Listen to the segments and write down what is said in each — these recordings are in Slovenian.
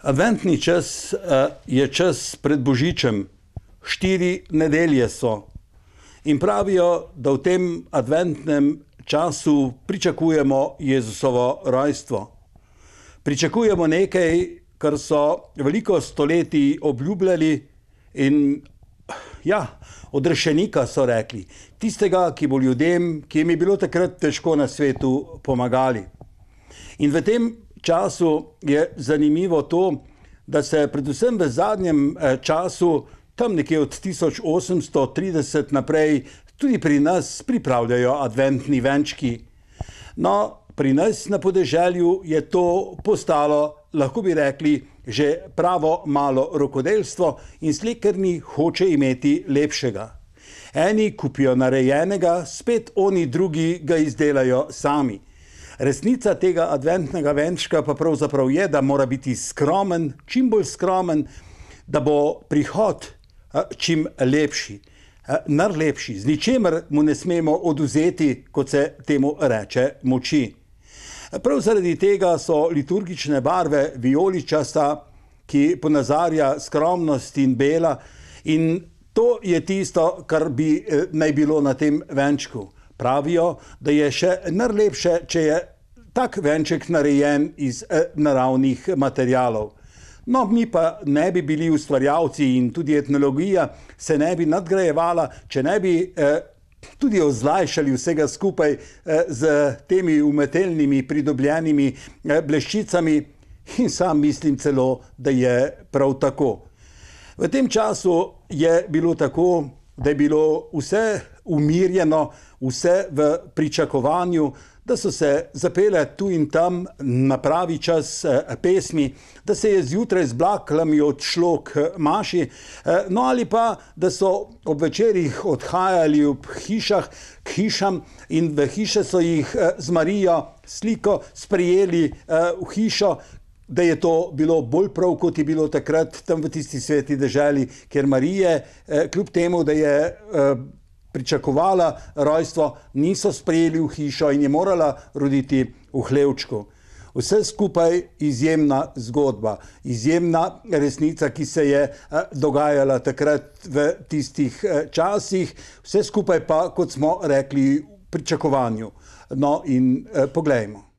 Adventni čas je čas pred Božičem. 4 nedelje so. In pravijo, da v tem adventnem času pričakujemo Jezusovo rojstvo. Pričakujemo nekaj, kar so veliko stoletij obljubljali in od rešenika so rekli, tistega, ki bo ljudem, ki jim je bilo takrat težko na svetu, pomagali. In v tem času je zanimivo to, da se predvsem v zadnjem času, tam nekje od 1830 naprej, tudi pri nas pripravljajo adventni venčki. No, pri nas na podeželju je to postalo, lahko bi rekli, že pravo malo rokodelstvo in sleherni hoče imeti lepšega. Eni kupijo narejenega, spet oni drugi ga izdelajo sami. Resnica tega adventnega venčka pa pravzaprav je, da mora biti skromen, čim bolj skromen, da bo prihod čim lepši, najlepši. Z ničemer mu ne smemo odvzeti, kot se temu reče, moči. Prav zaradi tega so liturgične barve vijoličasta, ki ponazarja skromnost in bela, in to je tisto, kar bi naj bilo na tem venčku. Pravijo, da je še najlepše, če je tak venček narejen iz naravnih materialov. No, mi pa ne bi bili ustvarjalci in tudi etnologija se ne bi nadgrajevala, če ne bi tudi ozlajšali vsega skupaj z temi umetelnimi pridobljenimi bleščicami in sam mislim celo, da je prav tako. V tem času je bilo tako, da je bilo vse umirjeno, vse v pričakovanju, da so se zapele tu in tam na pravi čas pesmi, da se je zjutraj z baklami odšlo k maši, no ali pa, da so ob večerih odhajali ob hišah k hišam in v hiše so jih z Marijo sliko sprejeli v hišo, da je to bilo bolj prav, kot je bilo takrat tam v tisti sveti deželi, ker Marije, kljub temu, da je pričakovala rojstvo, niso sprejeli v hišo in je morala roditi v hlevčku. Vse skupaj izjemna zgodba, izjemna resnica, ki se je dogajala takrat v tistih časih, vse skupaj pa, kot smo rekli, v pričakovanju. No in poglejmo.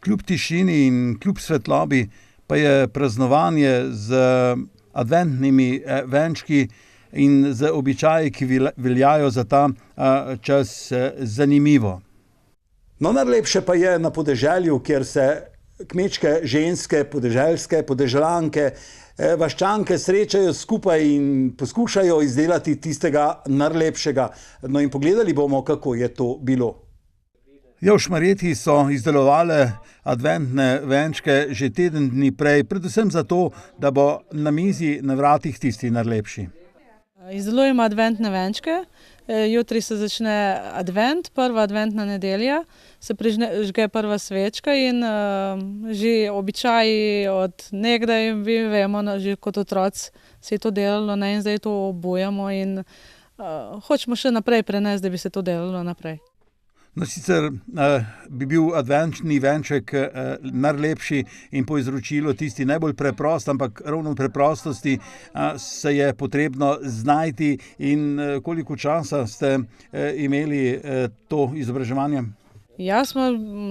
Kljub tišini in kljub svetlobi pa je praznovanje z adventnimi venčki in z običaji, ki veljajo za ta čas, zanimivo. No, najlepše pa je na podeželju, kjer se kmečke ženske, podeželske, podeželanke, vaščanke srečajo skupaj in poskušajo izdelati tistega najlepšega. No in pogledali bomo, kako je to bilo. V Šmarjeti so izdelovali adventne venčke že teden dni prej, predvsem zato, da bo na mizi na vratih tisti najlepši. Izdelujemo adventne venčke. Jutri se začne advent, prva adventna nedelja, se prižge prva svečka in že običaji od nekdaj, vemo, že kot otroci se je to delalo, in zdaj to obujamo in hočemo še naprej prenesti, da bi se to delalo naprej. No, sicer bi bil adventni venček najlepši in po izročilu tisti najbolj preprost, ampak ravno v preprostosti se je potrebno znajti. In koliko časa ste imeli to izobraževanje?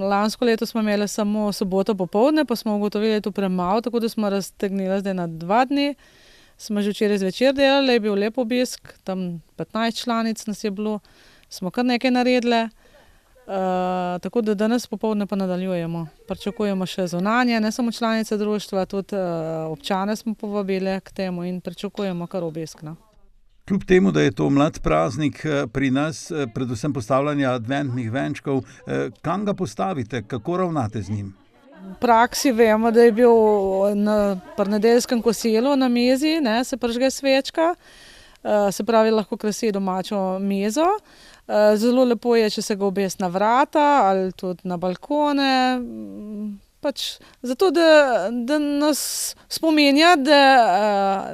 Lansko leto smo imeli samo soboto popoldne, pa smo ugotovili, da je to premalo, tako da smo raztegnili zdaj na 2 dni. Smo že včeraj zvečer delali, je bil lep obisk, tam 15 članic nas je bilo, smo kar nekaj naredili. Tako da danes popoldne pa nadaljujemo. Pričakujemo še zunanje, ne samo članice društva, tudi občane smo povabili k temu in pričakujemo kar obisk. Kljub temu, da je to mlad praznik pri nas, predvsem postavljanja adventnih venčkov, kam ga postavite, kako ravnate z njim? V praksi vemo, da je bil pri nedeljskem kosilu na mizi, se prižge svečka, se pravi, lahko krasi domačo mizo. Zelo lepo je, če se ga obesi na vrata ali tudi na balkone, zato, da nas spominja,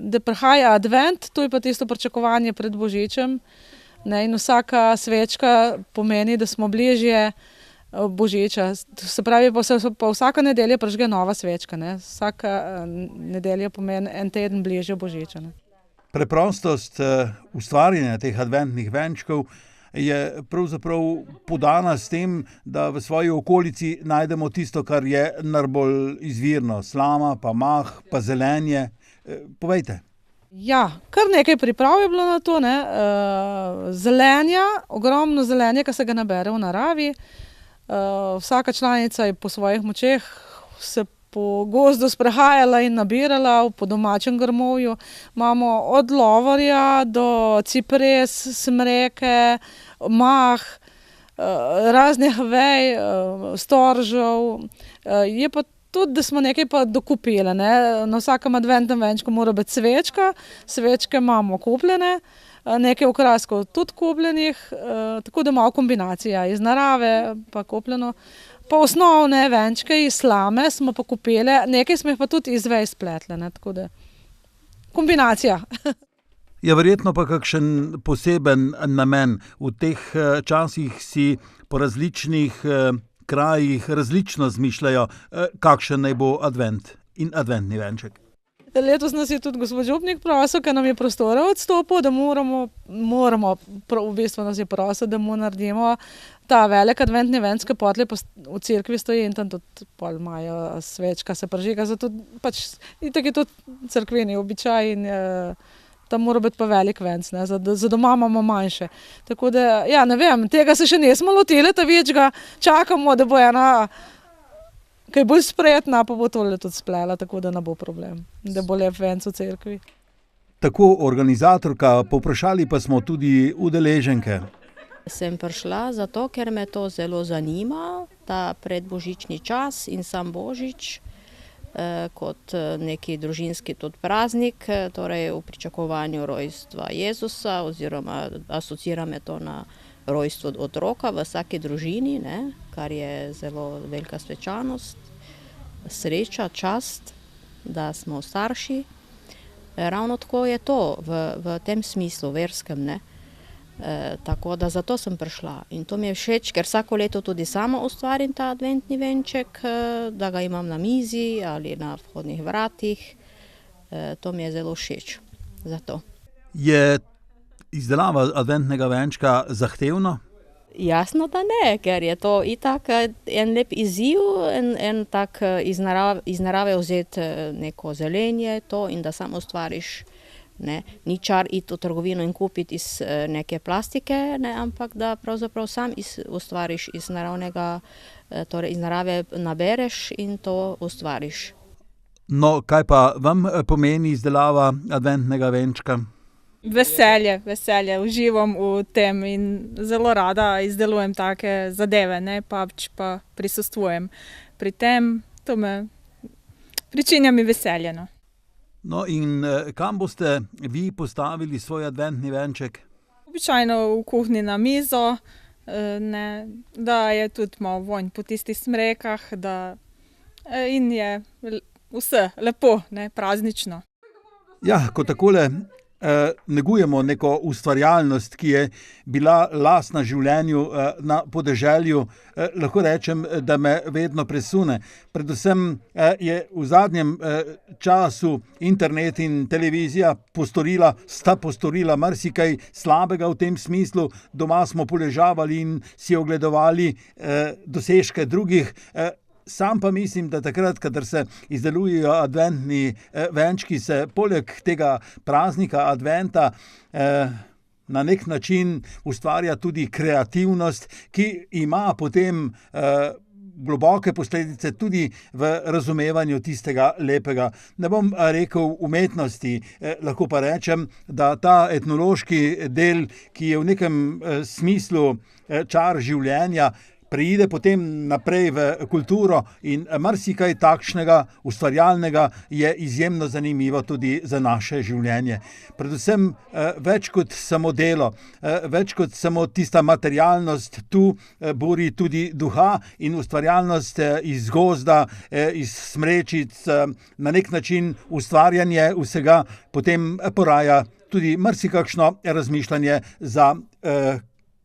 da prihaja advent, to je pa tisto pričakovanje pred Božičem, in vsaka svečka pomeni, da smo bližje božiča. Se pravi, pa vsaka nedelja prižge nova svečka. Ne? Vsaka nedelja pomeni en teden bližje božiča. Ne? Preprostost ustvarjanja teh adventnih venčkov je pravzaprav podana s tem, da v svoji okolici najdemo tisto, kar je najbolj izvirno. Slama, pa mah, pa zelenje. Povejte. Ja, kar nekaj priprav je bilo na to. Ne? Zelenja, ogromno zelenja, ki se ga nabere v naravi. Vsaka članica je po svojih močeh se po gozdu sprehajala in nabirala po domačem grmovju. Imamo od lovorja do cipres, smreke, mah, raznih vej, storžev. Je pa tudi, da smo nekaj pa dokupili. Ne? Na vsakem adventnem venčku mora biti svečka. Svečke imamo kupljene, nekaj okraskov tudi kupljenih, tako da malo kombinacija iz narave pa kupljeno. Pa osnovne venčke iz slame smo pa kupili, nekaj smo jih pa tudi iz vej spletli. Ne? Tako da kombinacija. Je verjetno pa kakšen poseben namen. V teh časih si po različnih krajih različno zmišljajo, kakšen naj bo advent in adventni venček. Letos nas je tudi gospod župnik prosil, ker nam je prostora odstopil, da moramo, v bistvu nas je prosil, da mu naredimo ta velik adventni venc, ki potlej v cerkvi stoji in tam tudi pol imajo svečka se prižiga, zato pač itak je tudi cerkveni običaj in tam mora biti pa velik venc, ne, za doma imamo manjše. Tako da, ja, ne vem, tega se še nismo lotili, ta večga čakamo, da bo ena kaj bolj spretna, pa bo tole tudi splela, tako da ne bo problem, da bo lep venc v cerkvi. Tako organizatorka, povprašali pa smo tudi udeleženke. Sem prišla zato, ker me to zelo zanima, ta predbožični čas in sam božič, kot neki družinski tudi praznik, torej v pričakovanju rojstva Jezusa, oziroma asociirame to na rojstvo otroka v vsaki družini, ne, kar je zelo velika svečanost, sreča, čast, da smo starši. Ravno tako je to v tem smislu, verskem, ne. Tako da zato sem prišla in to mi je všeč, ker vsako leto tudi sama ustvarim ta adventni venček, da ga imam na mizi ali na vhodnih vratih. To mi je zelo všeč. Zato. Je izdelava adventnega venčka zahtevna? Jasno, da ne, ker je to itak en lep izziv, en tak iz narave vzeti neko zelenje to in da sam ustvariš. Ne, ni čar iti v trgovino in kupiti iz neke plastike, ne, ampak da pravzaprav sam ustvariš iz naravnega, torej iz narave nabereš in to ustvariš. No, kaj pa vam pomeni izdelava adventnega venčka? Veselje, uživam v tem in zelo rada izdelujem take zadeve, ne, pa prisostvujem pri tem, to me pričinja mi veselje, no. No in kam boste vi postavili svoj adventni venček? Običajno v kuhinji na mizo, ne, da je tudi malo vonj po tistih smrekah, in je vse lepo, ne, praznično. Ja, ko takole negujemo neko ustvarjalnost, ki je bila lastna življenju na podeželju, lahko rečem, da me vedno presune. Predvsem je v zadnjem času internet in televizija sta postorila marsikaj slabega v tem smislu. Doma smo poležavali in si ogledovali dosežke drugih. Sam pa mislim, da takrat, kadar se izdelujejo adventni venčki, se poleg tega praznika adventa na nek način ustvarja tudi kreativnost, ki ima potem globoke posledice tudi v razumevanju tistega lepega. Ne bom rekel umetnosti, lahko pa rečem, da ta etnološki del, ki je v nekem smislu čar življenja, preide potem naprej v kulturo in marsikaj takšnega ustvarjalnega je izjemno zanimivo tudi za naše življenje. Predvsem več kot samo delo, več kot samo tista materialnost, tu buri tudi duha in ustvarjalnost iz gozda, iz smrečic, na nek način ustvarjanje vsega potem poraja tudi marsikakšno razmišljanje za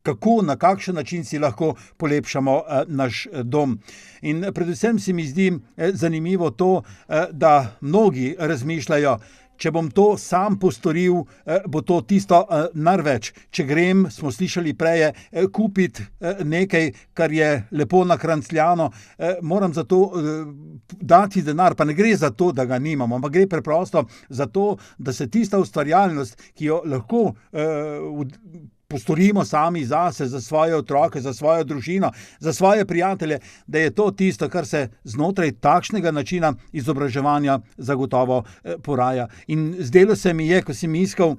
kako, na kakšen način si lahko polepšamo naš dom. In predvsem se mi zdi zanimivo to, da mnogi razmišljajo, če bom to sam postoril, bo to tisto največ. Če grem, smo slišali prej, kupiti nekaj, kar je lepo nakrancljano, moram za to dati denar, pa ne gre za to, da ga nimamo, ampak gre preprosto za to, da se tista ustvarjalnost, ki jo lahko postorimo sami zase, za svoje otroke, za svojo družino, za svoje prijatelje, da je to tisto, kar se znotraj takšnega načina izobraževanja zagotovo poraja. In zdelo se mi je, ko sem iskal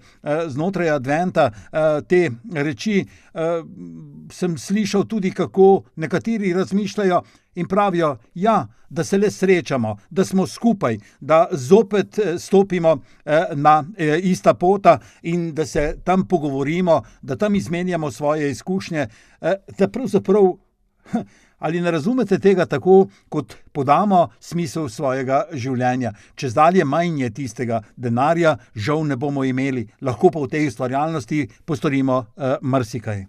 znotraj adventa te reči, sem slišal tudi, kako nekateri razmišljajo in pravijo, ja, da se le srečamo, da smo skupaj, da zopet stopimo na ista pota in da se tam pogovorimo, da tam izmenjamo svoje izkušnje, da pravzaprav, ali ne razumete tega tako, kot podamo smisel svojega življenja. Čezdalje manj je tistega denarja, žal ne bomo imeli, lahko pa v tej ustvarjalnosti postorimo marsikaj.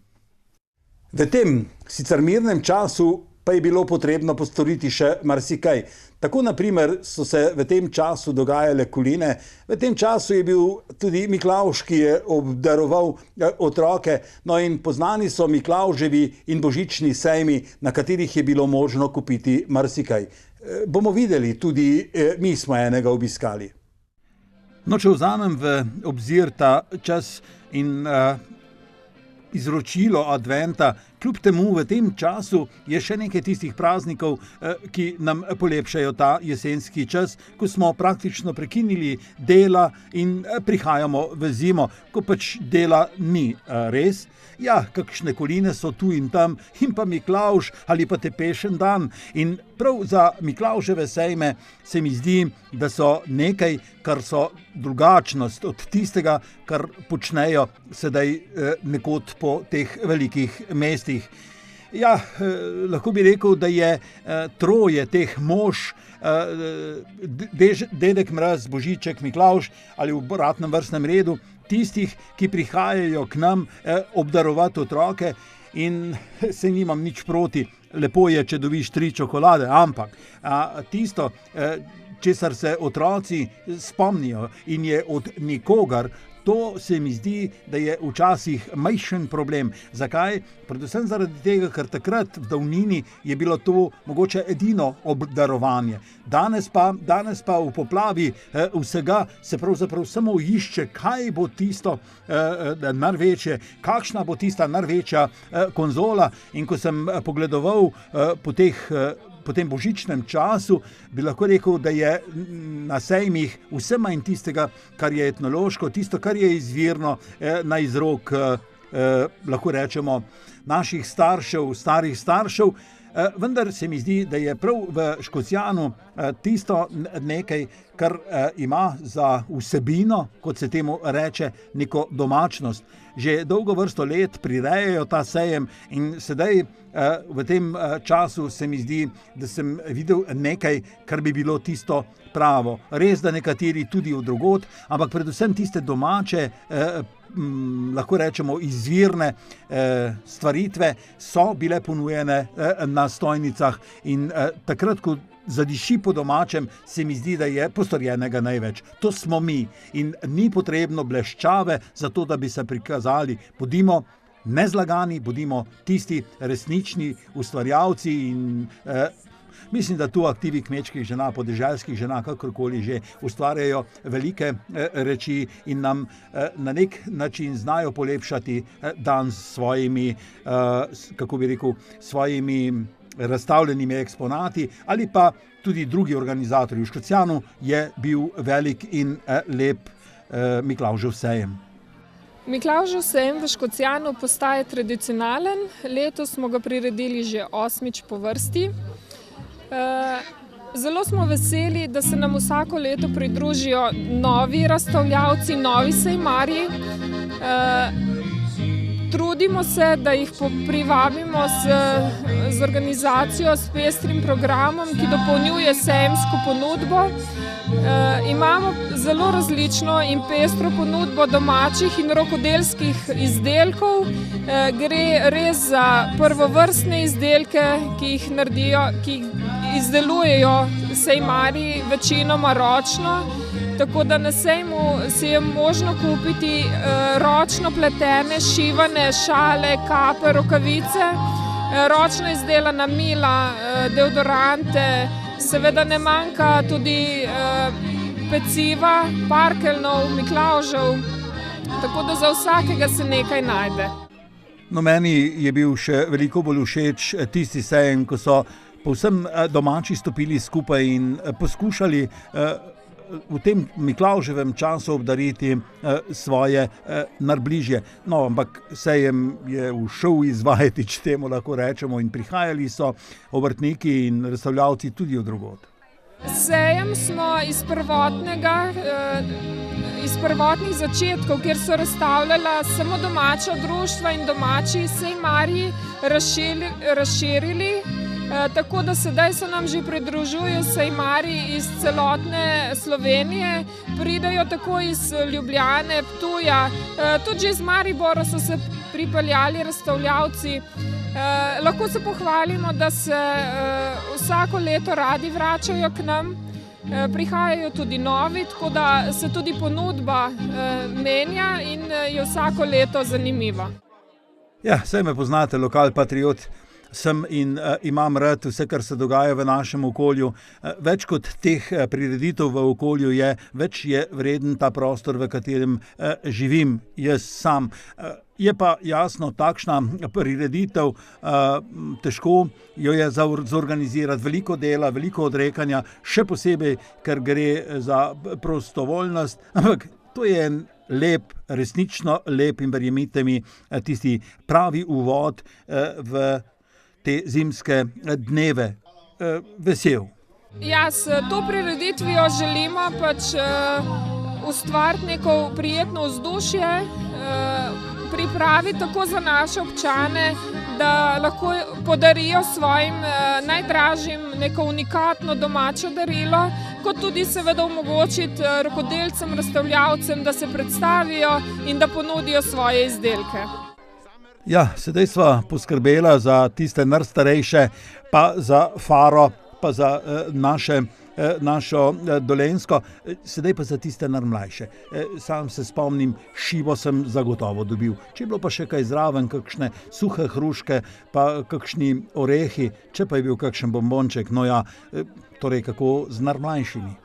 V tem sicer mirnem času pa je bilo potrebno postoriti še marsikaj. Tako na primer so se v tem času dogajale koline, v tem času je bil tudi Miklavž, ki je obdaroval otroke, no in poznani so Miklavževi in božični sejmi, na katerih je bilo možno kupiti marsikaj. Bomo videli, tudi mi smo enega obiskali. No, če vzamem v obzir ta čas in izročilo adventa, kljub temu v tem času je še nekaj tistih praznikov, ki nam polepšajo ta jesenski čas, ko smo praktično prekinili dela in prihajamo v zimo, ko pač dela ni, res. Ja, kakšne koline so tu in tam, in pa Miklavž ali pa Tepešen dan. In prav za Miklavževe sejme se mi zdi, da so nekaj, kar so drugačnost od tistega, kar počnejo sedaj nekod po teh velikih mestih. Ja, lahko bi rekel, da je troje teh mož, dedek Mraz, Božiček, Miklavž ali v obratnem vrstnem redu, tistih, ki prihajajo k nam obdarovati otroke, in se nimam nič proti, lepo je, če dobiš 3 čokolade, ampak tisto, česar se otroci spomnijo in je od nikogar, to se mi zdi, da je včasih majhen problem. Zakaj? Predvsem zaradi tega, ker takrat v davnini je bilo to mogoče edino obdarovanje. Danes pa v poplavi vsega se pravzaprav samo išče, kaj bo tisto največje, kakšna bo tista največja konzola. In ko sem pogledoval po tem božičnem času, bi lahko rekel, da je na sejmih vse manj tistega, kar je etnološko, tisto, kar je izvirno na izrok, lahko rečemo, naših staršev, starih staršev, vendar se mi zdi, da je prav v Škocjanu tisto nekaj, kar ima za vsebino, kot se temu reče, neko domačnost. Že dolgo vrsto let prirejajo ta sejem in sedaj v tem času se mi zdi, da sem videl nekaj, kar bi bilo tisto pravo. Res, da nekateri tudi od drugod, ampak predvsem tiste domače, lahko rečemo izvirne stvaritve so bile ponujene na stojnicah in takrat, ko zadiši po domačem, se mi zdi, da je postorjenega največ. To smo mi in ni potrebno bleščave za to, da bi se prikazali. Bodimo nezlagani, bodimo tisti resnični ustvarjalci in mislim, da tu aktivi kmečkih žena, podeželskih žena, kakorkoli že, ustvarjajo velike reči in nam na nek način znajo polepšati dan s svojimi, kako bi rekel, svojimi razstavljenimi eksponati ali pa tudi drugi organizatorji. V Škocjanu je bil velik in lep Miklavžev sejem. Miklavžev sejem v Škocjanu postaje tradicionalen. Letos smo ga priredili že 8. po vrsti. Zelo smo veseli, da se nam vsako leto pridružijo novi razstavljavci, novi sejmarji. Trudimo se, da jih privabimo z organizacijo, s pestrim programom, ki dopolnjuje sejemsko ponudbo. Imamo zelo različno in pestro ponudbo domačih in rokodelskih izdelkov. Gre res za prvovrstne izdelke, ki jih izdelujejo sejmarji večinoma ročno. Tako da na sejmu si je možno kupiti ročno pletene, šivane šale, kape, rokavice, ročno izdelana mila, deodorante, seveda ne manjka tudi peciva, parkeljnov, miklavžev, tako da za vsakega se nekaj najde. No, meni je bil še veliko bolj všeč tisti sejem, ko so povsem domači stopili skupaj in poskušali v tem Miklavževem času obdariti svoje najbližje. No, ampak sejem je všel izvajati, če temu lahko rečemo, in prihajali so obrtniki in razstavljavci tudi od drugod. Sejem smo iz prvotnih začetkov, kjer so razstavljala samo domača društva in domači sejmarji, razširili. Tako da sedaj se nam že pridružujejo sejmarji iz celotne Slovenije, pridejo tako iz Ljubljane, Ptuja, tudi že iz Maribora so se pripeljali razstavljavci. Lahko se pohvalimo, da se vsako leto radi vračajo k nam, prihajajo tudi novi, tako da se tudi ponudba menja in je vsako leto zanimiva. Ja, saj me poznate, lokal patriot sem in imam rad vse, kar se dogaja v našem okolju. Več kot teh prireditev v okolju je, več je vreden ta prostor, v katerem živim jaz sam. Je pa jasno, takšna prireditev, težko jo je zorganizirati, veliko dela, veliko odrekanja, še posebej, ker gre za prostovoljnost, ampak to je en lep, resnično lep in verjemite mi, tisti pravi uvod v te zimske dneve. Vesel. Ja, s to prireditvijo želimo ustvariti neko prijetno vzdušje, pripraviti tako za naše občane, da lahko podarijo svojim najdražjim neko unikatno domače darilo, kot tudi seveda omogočiti rokodelcem, razstavljavcem, da se predstavijo in da ponudijo svoje izdelke. Ja, sedaj sva poskrbela za tiste najstarejše, pa za Faro, pa za našo Dolenjsko, sedaj pa za tiste najmlajše. Sam se spomnim, šivo sem zagotovo dobil. Če je bilo pa še kaj zraven, kakšne suhe hruške, pa kakšni orehi, če pa je bil kakšen bombonček, no ja, torej kako z najmlajšimi.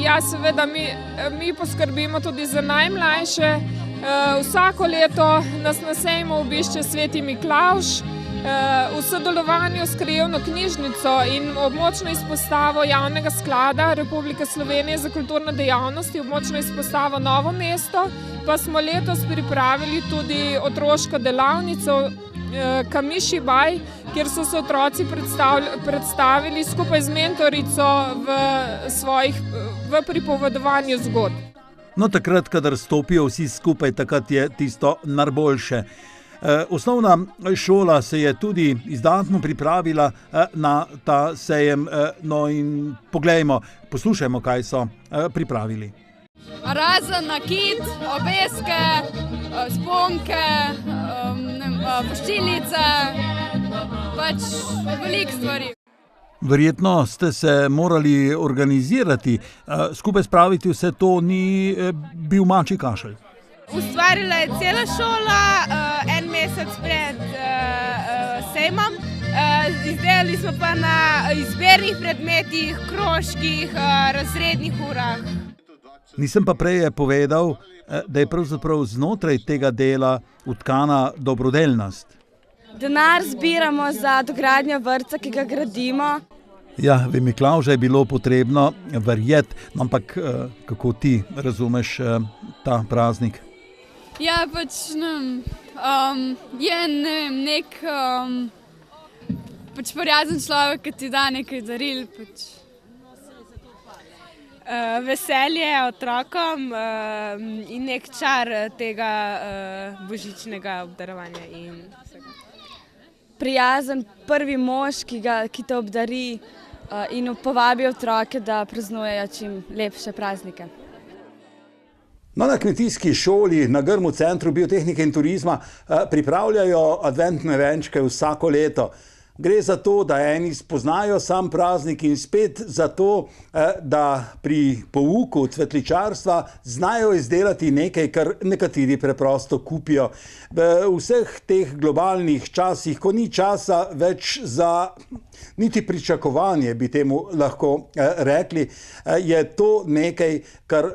Ja, seveda, mi poskrbimo tudi za najmlajše. Vsako leto nas na sejmu obišče Sveti Miklavž, v sodelovanju s Krajevno knjižnico in območno izpostavo Javnega sklada Republike Slovenije za kulturne dejavnosti, območno izpostavo Novo mesto, pa smo letos pripravili tudi otroško delavnico Kamiši baj, kjer so se otroci predstavili skupaj z mentorico v pripovedovanju zgodb. No, takrat, kadar stopijo vsi skupaj, takrat je tisto najboljše. Osnovna šola se je tudi izdatno pripravila na ta sejem, no in poglejmo, poslušajmo, kaj so pripravili. Razen nakit, obeske, sponke, voščilnice, veliko stvari. Verjetno ste se morali organizirati, skupaj spraviti vse to ni bil mačji kašelj. Ustvarila je cela šola en mesec pred sejmom. Izdelali smo pa na izbirnih predmetih, krožkih, razrednih urah. Nisem pa prej povedal, da je pravzaprav znotraj tega dela vtkana dobrodelnost. Denar zbiramo za dogradnjo vrtca, ki ga gradimo. Ja, v Miklavža je bilo potrebno verjeti, ampak kako ti razumeš ta praznik? Ja, je nek prijazen človek, ki ti da nekaj daril. Veselje otrokom in nek čar tega božičnega obdarovanja in vsega. Prijazen prvi mož, ki te obdari in povabi otroke, da praznujejo čim lepše praznike. No, na kmetijski šoli na Grmu Centru biotehnike in turizma pripravljajo adventne venčke vsako leto. Gre za to, da eni spoznajo sam praznik in spet za to, da pri pouku cvetličarstva znajo izdelati nekaj, kar nekateri preprosto kupijo. V vseh teh globalnih časih, ko ni časa več za niti pričakovanje, bi temu lahko rekli, je to nekaj, kar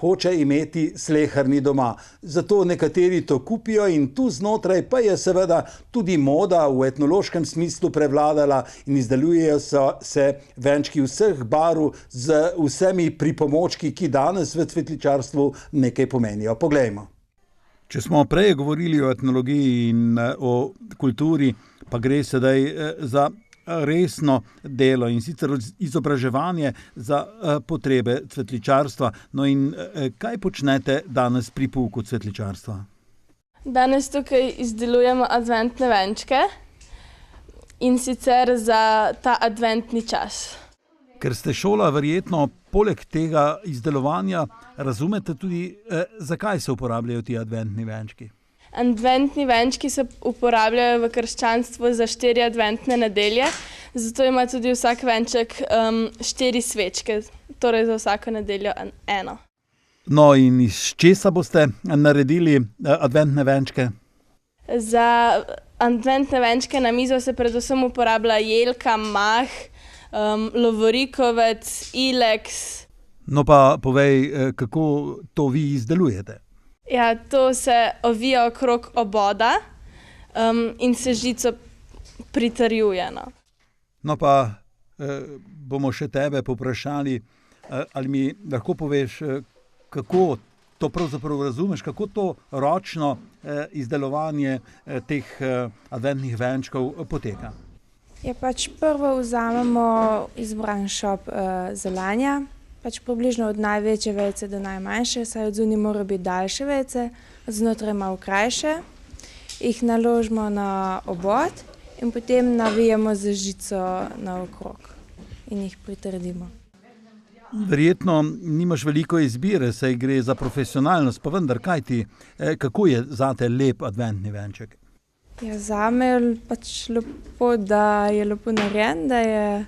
hoče imeti sleherni doma. Zato nekateri to kupijo in tu znotraj pa je seveda tudi moda v etnološkem smislu prevladala in izdelujejo se venčki vseh barv z vsemi pripomočki, ki danes v cvetličarstvu nekaj pomenijo. Poglejmo. Če smo prej govorili o etnologiji in o kulturi, pa gre sedaj za resno delo in sicer izobraževanje za potrebe cvetličarstva. No in kaj počnete danes pri pouku cvetličarstva? Danes tukaj izdelujemo adventne venčke in sicer za ta adventni čas. Ker ste šola, verjetno poleg tega izdelovanja razumete tudi, zakaj se uporabljajo ti adventni venčki? Adventni venčki se uporabljajo v krščanstvu za 4 adventne nedelje, zato ima tudi vsak venček 4 svečke, torej za vsako nedeljo eno. No in iz česa boste naredili adventne venčke? Za adventne venčke na mizo se predvsem uporablja jelka, mah, lovorikovec, ileks. No pa povej, kako to vi izdelujete? Ja, to se ovija okrog oboda in se žico pritrjuje. No pa bomo še tebe povprašali, ali mi lahko poveš, kako to pravzaprav razumeš, kako to ročno izdelovanje teh adventnih venčkov poteka? Ja, prvo vzamemo izbran šop zelanja, približno od največje vejice do najmanjše, saj od zunaj morajo biti daljše vejice, znotraj malo krajše. Jih naložimo na obod in potem navijemo z žico naokrog in jih pritrdimo. Verjetno nimaš veliko izbire, saj gre za profesionalnost, pa vendar, kako je zate lep adventni venček? Ja, zame je lepo, da je lepo narejen, da je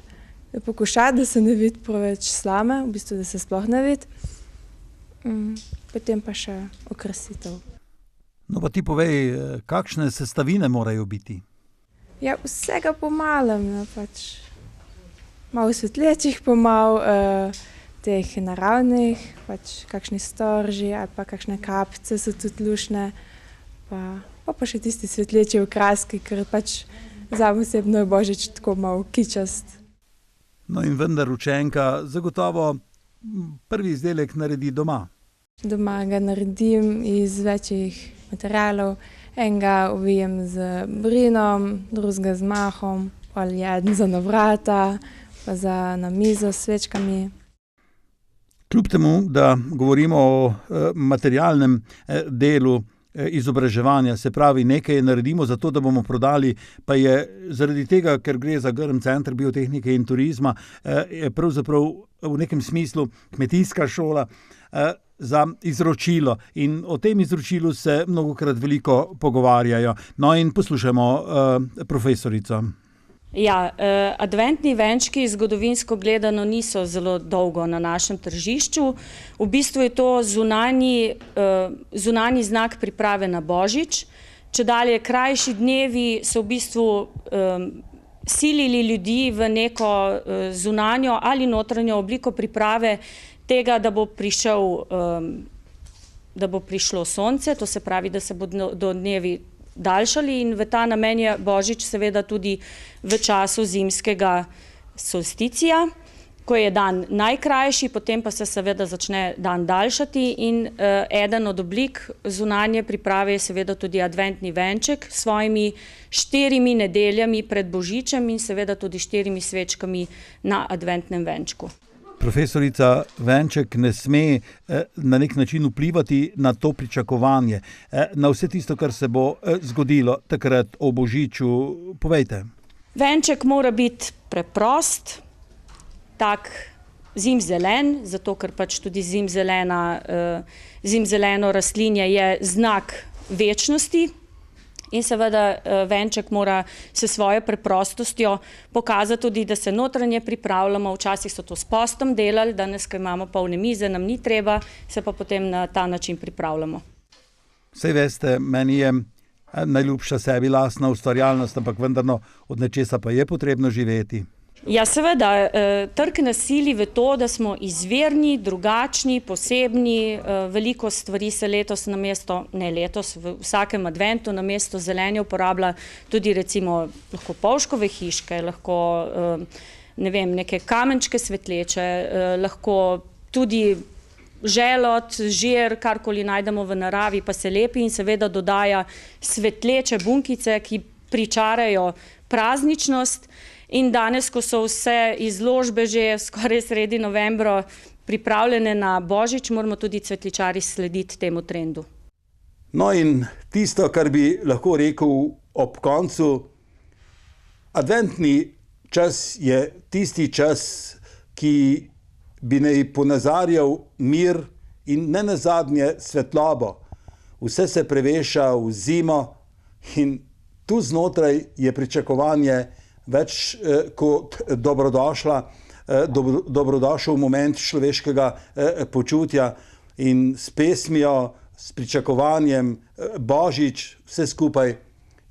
lepo košat, da se ne vidi preveč slame, v bistvu, da se sploh ne vidi. Potem pa še okrasitev. No pa ti povej, kakšne sestavine morajo biti? Ja, vsega po malem, malo svetlečih, po malo teh naravnih, kakšni storži ali pa kakšne kapice so tudi luštne, pa še tisti svetleči okraski, ker zame osebno je božič tako malo kičast. No in vendar učenka zagotovo prvi izdelek naredi doma. Doma ga naredim iz večjih materialov. Enega ovijem z brinom, drugega z mahom, ali eden za na vrata, pa za na mizo s svečkami. Kljub temu, da govorimo o materialnem delu izobraževanja, se pravi, nekaj naredimo za to, da bomo prodali, pa je zaradi tega, ker gre za Grm Center biotehnike in turizma, je pravzaprav v nekem smislu kmetijska šola za izročilo in o tem izročilu se mnogokrat veliko pogovarjajo. No in poslušamo profesorico. Ja, adventni venčki zgodovinsko gledano niso zelo dolgo na našem tržišču. V bistvu je to zunanji znak priprave na božič. Čedalje krajši dnevi so v bistvu silili ljudi v neko zunanjo ali notranjo obliko priprave tega, da bo prišlo sonce, to se pravi, da se bodo dnevi daljšali in v ta namen je božič seveda tudi v času zimskega solsticija, ko je dan najkrajši, potem pa se seveda začne dan daljšati in eden od oblik zunanje priprave je seveda tudi adventni venček s svojimi 4 nedeljami pred božičem in seveda tudi 4 svečkami na adventnem venčku. Profesorica Venček ne sme na nek način vplivati na to pričakovanje, na vse tisto, kar se bo zgodilo takrat o Božiču. Povejte. Venček mora biti preprost, tak zimzelen, zato ker pač tudi zimzeleno rastlinje je znak večnosti. In seveda venček mora s svojo preprostostjo pokazati tudi, da se notranje pripravljamo. Včasih so to s postom delali, danes, ko imamo polne mize, nam ni treba, se pa potem na ta način pripravljamo. Saj veste, meni je najljubša sebi lastna ustvarjalnost, ampak vendarno od nečesa pa je potrebno živeti. Ja, seveda, trg nas sili v to, da smo izvirni, drugačni, posebni. Veliko stvari se letos v vsakem adventu namesto zelenja uporablja tudi recimo lahko polškove hiške, lahko neke kamenčke svetleče, lahko tudi želod, žir, karkoli najdemo v naravi, pa se lepi in seveda dodaja svetleče bunkice, ki pričarajo prazničnost. In danes, ko so vse izložbe že skoraj sredi novembra pripravljene na Božič, moramo tudi cvetličarji slediti temu trendu. No in tisto, kar bi lahko rekel ob koncu, adventni čas je tisti čas, ki bi naj ponazarjal mir in ne nazadnje svetlobo. Vse se preveša v zimo in tu znotraj je pričakovanje več kot dobrodošel moment človeškega počutja in s pesmijo, s pričakovanjem, Božič, vse skupaj,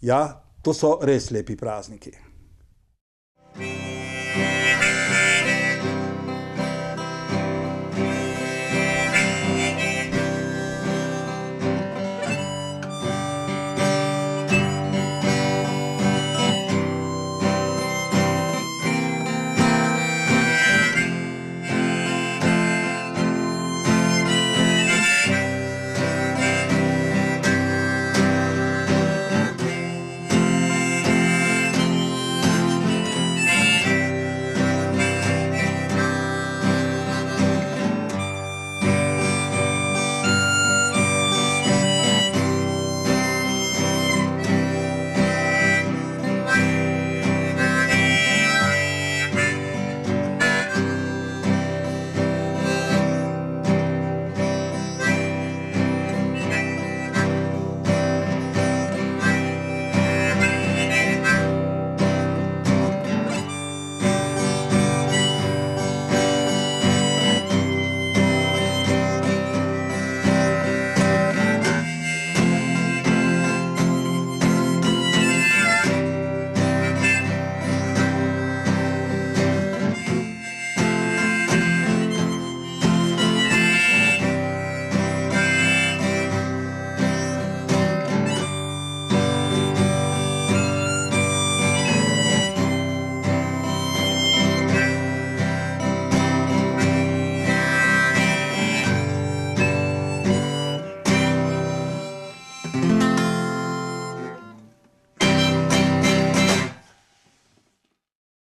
ja, to so res lepi prazniki.